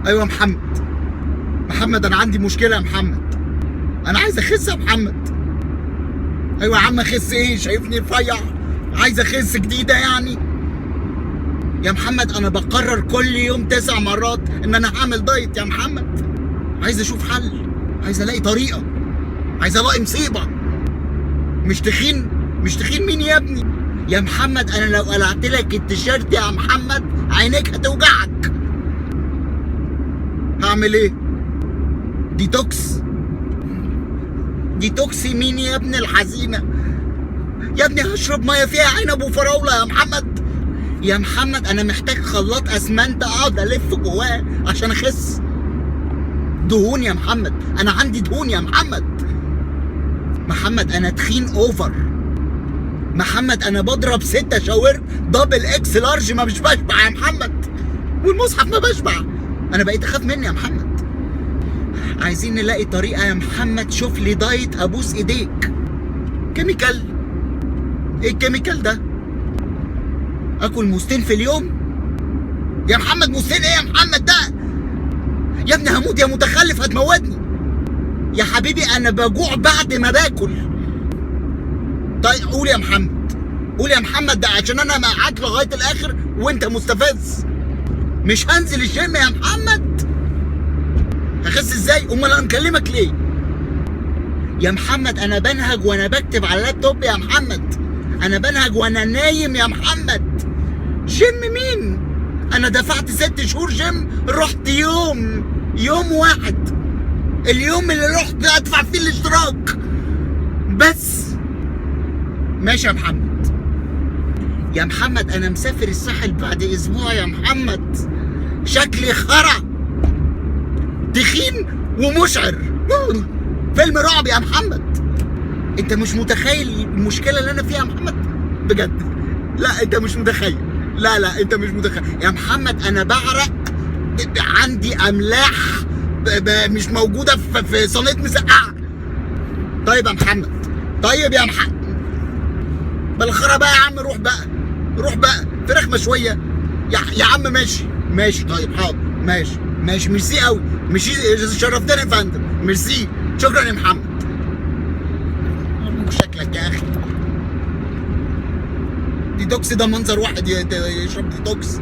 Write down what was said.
ايوه يا محمد. محمد انا عندي مشكله يا محمد، انا عايز اخس يا محمد. ايوه يا عم اخس ايه؟ شايفني رفيع؟ عايز اخس جديده يعني يا محمد. انا بقرر كل يوم 9 مرات ان انا هعمل دايت يا محمد. عايز اشوف حل، عايز الاقي طريقه، عايز الاقي مصيبه. مش تخين؟ مش تخين مين يا ابني؟ يا محمد انا لو قلعت لك التيشيرت يا محمد عينيك هتوجعك. هعمل ايه؟ ديتوكس؟ ديتوكس مين يا ابن الحزينه؟ يا ابني هشرب ميه فيها عنب وفراوله يا محمد. يا محمد انا محتاج خلاط اسمنت اقعد الف جواه عشان اخس. دهون يا محمد، انا عندي دهون يا محمد. محمد انا تخين اوفر. محمد انا بضرب 6 شاورما دبل اكس لارج ما مش بشبع يا محمد، والمصحف ما بشبع. انا بقيت اخاف مني يا محمد. عايزين نلاقي طريقه يا محمد، شوف لي دايت ابوس ايديك. كيميكال؟ ايه الكيميكال ده؟ اكل موزتين في اليوم؟ يا محمد موزتين ايه يا محمد ده؟ يا ابني هموت يا متخلف، هتموتني يا حبيبي. انا بجوع بعد ما باكل. طيب قول يا محمد، قول يا محمد، ده عشان انا معاك لغايه الاخر وانت مستفز. مش هنزل الجيم يا محمد. هخس ازاي؟ امال انا مكلمك ليه يا محمد؟ انا بنهج وانا بكتب على اللابتوب يا محمد، انا بنهج وانا نايم يا محمد. جيم مين؟ انا دفعت 6 شهور جيم، رحت يوم واحد، اليوم اللي رحت ادفع فيه الاشتراك بس. ماشي يا محمد. يا محمد انا مسافر الساحل بعد اسبوع يا محمد، شكلي خرا، تخين ومشعر، فيلم رعب يا محمد. انت مش متخيل المشكله اللي انا فيها يا محمد بجد. لا انت مش متخيل، لا انت مش متخيل يا محمد. انا بعرق، عندي املاح مش موجوده في صينيه مسقعه. طيب يا محمد، طيب يا محمد بالخرا بقى يا عم. روح بقى فراخ مشويه يا عم. ماشي طيب حاضر، ماشي ميرسي قوي، ميرسي، شرفتني يا فندم، ميرسي، شكرا يا محمد. شكلك يا اخي ديتوكس ده منظر واحد يشرب ديتوكس.